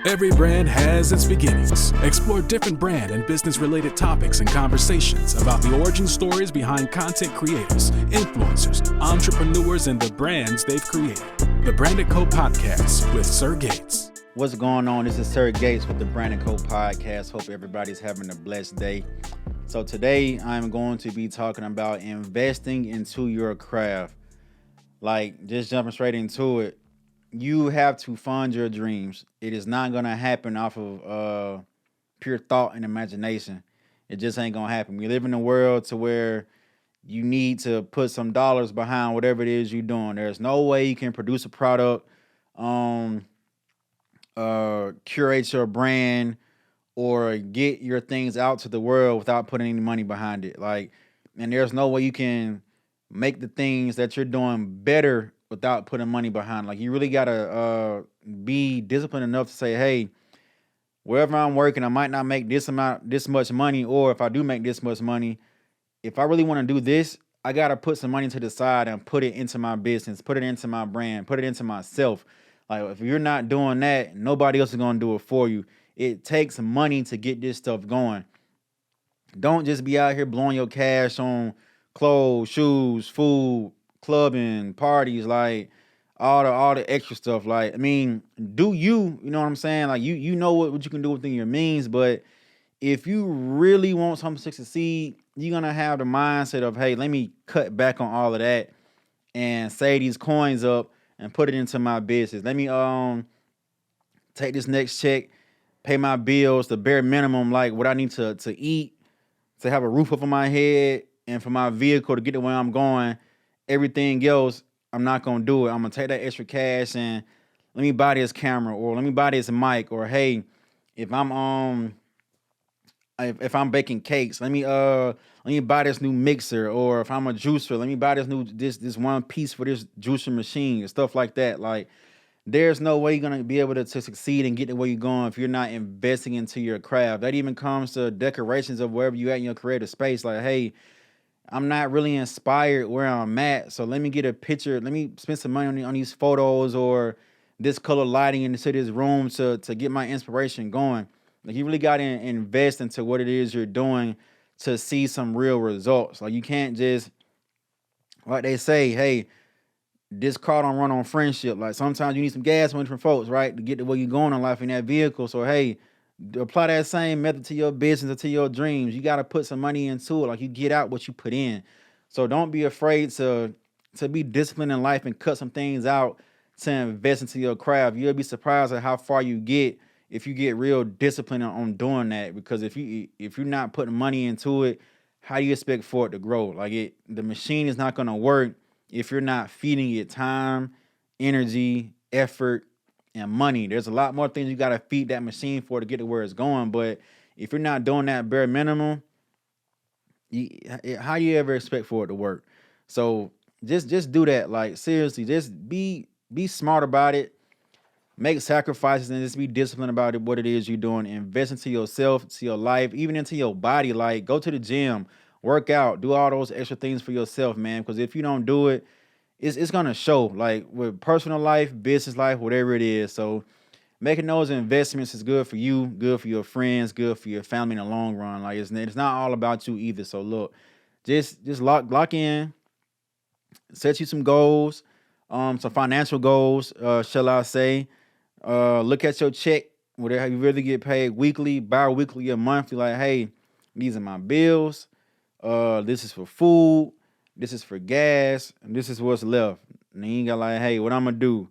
Every brand has its beginnings. Explore different brand and business-related topics and conversations about the origin stories behind content creators, influencers, entrepreneurs, and the brands they've created. The Brand & Co. Podcast with Sir Gates. What's going on? This is Sir Gates with the Brand & Co. Podcast. Hope everybody's having a blessed day. So today I'm going to be talking about investing into your craft. Like, just jumping straight into it. You have to fund your dreams. It is not going to happen off of pure thought and imagination. It just ain't going to happen. We live in a world to where you need to put some dollars behind whatever it is you're doing. There's no way you can produce a product, curate your brand, or get your things out to the world without putting any money behind it. And there's no way you can make the things that you're doing better without putting money behind. Like, you really gotta be disciplined enough to say, hey, wherever I'm working, I might not make this much money, or if I do make this much money, if I really want to do this, I gotta put some money to the side and put it into my business, put it into my brand, put it into myself. Like, if you're not doing that, nobody else is gonna do it for you. It takes money to get this stuff going. Don't just be out here blowing your cash on clothes, shoes, food, clubbing, parties, like all the extra stuff. Like, I mean, do you know what I'm saying? Like, you know what you can do within your means, but if you really want something to succeed, you're gonna have the mindset of, hey, let me cut back on all of that and save these coins up and put it into my business. Let me take this next check, pay my bills, the bare minimum, like what I need to eat, to have a roof over my head, and for my vehicle to get to where I'm going. Everything else, I'm not going to do it. I'm going to take that extra cash and let me buy this camera, or let me buy this mic, or hey, if I'm baking cakes, let me buy this new mixer, or if I'm a juicer, let me buy this one piece for this juicer machine and stuff like that. Like, there's no way you're going to be able to succeed and get to where you're going if you're not investing into your craft. That even comes to decorations of wherever you're at in your creative space. Like, hey, I'm not really inspired where I'm at, so let me get a picture. Let me spend some money on these photos or this color lighting into this room to get my inspiration going. Like, you really got to invest into what it is you're doing to see some real results. Like, you can't just, like they say, hey, this car don't run on friendship. Like, sometimes you need some gas money from folks, right, to get to where you're going in life in that vehicle. So, hey, apply that same method to your business or to your dreams. You got to put some money into it. Like, you get out what you put in. So don't be afraid to be disciplined in life and cut some things out to invest into your craft. You'll be surprised at how far you get if you get real disciplined on doing that. Because if you're not putting money into it, how do you expect for it to grow? Like, the machine is not going to work if you're not feeding it time, energy, effort, and money. There's a lot more things you got to feed that machine for to get to where it's going. But if you're not doing that bare minimum, how do you ever expect for it to work? So just do that. Like, seriously, just be smart about it. Make sacrifices and just be disciplined about it, what it is you're doing. Invest into yourself, to your life, even into your body. Like, go to the gym, work out, do all those extra things for yourself, man. Because if you don't do it, it's gonna show, like, with personal life, business life, whatever it is. So making those investments is good for you, good for your friends, good for your family in the long run. Like, it's not all about you either. So look, just lock in, set you some goals, some financial goals, shall I say. Look at your check, whatever you really get paid, weekly, bi-weekly, or monthly. Like, hey, these are my bills. This is for food. This is for gas, and this is what's left. And then you got, like, hey, what I'm gonna do?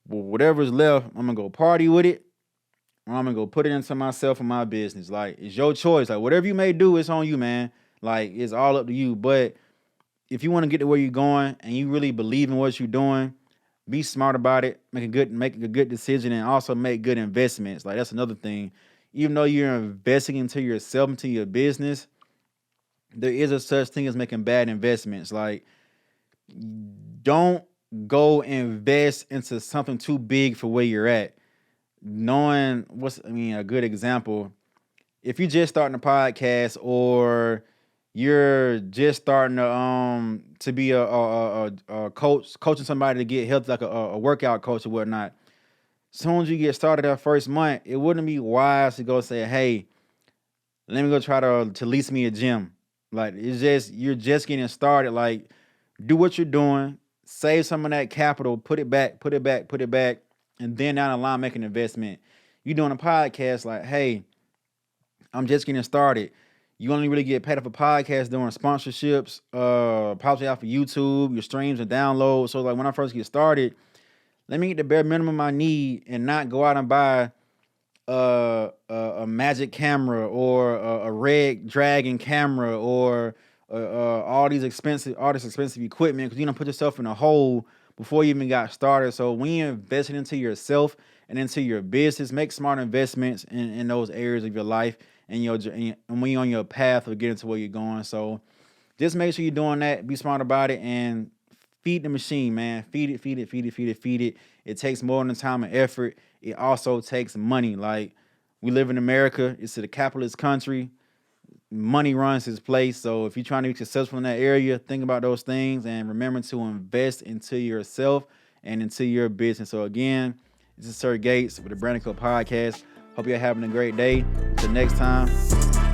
Well, whatever's left, I'm gonna go party with it, or I'm gonna go put it into myself and my business. Like, it's your choice. Like, whatever you may do, it's on you, man. Like, it's all up to you. But if you want to get to where you're going and you really believe in what you're doing, be smart about it. Make a good decision, and also make good investments. Like, that's another thing. Even though you're investing into yourself, into your business, there is a such thing as making bad investments. Like, don't go invest into something too big for where you're at. Knowing a good example, if you're just starting a podcast, or you're just starting to be a coach, coaching somebody to get healthy, like a workout coach or whatnot, soon as you get started that first month, it wouldn't be wise to go say, hey, let me go try to lease me a gym. Like, it's just, you're just getting started. Like, do what you're doing, save some of that capital, put it back, and then down the line make an investment. You doing a podcast, like, hey, I'm just getting started. You only really get paid off a podcast doing sponsorships, probably off of YouTube, your streams and downloads. So like when I first get started, let me get the bare minimum I need and not go out and buy a magic camera or a red dragon camera or all this expensive equipment, because you don't put yourself in a hole before you even got started. So when you're investing into yourself and into your business, make smart investments in those areas of your life and when you're on your path of getting to where you're going. So just make sure you're doing that. Be smart about it and feed the machine, man. Feed it. It takes more than time and effort. It also takes money. Like, we live in America. It's a capitalist country. Money runs its place. So if you're trying to be successful in that area, think about those things and remember to invest into yourself and into your business. So again, this is Sir Gates with the Brandon Cook Podcast. Hope you're having a great day. Until next time.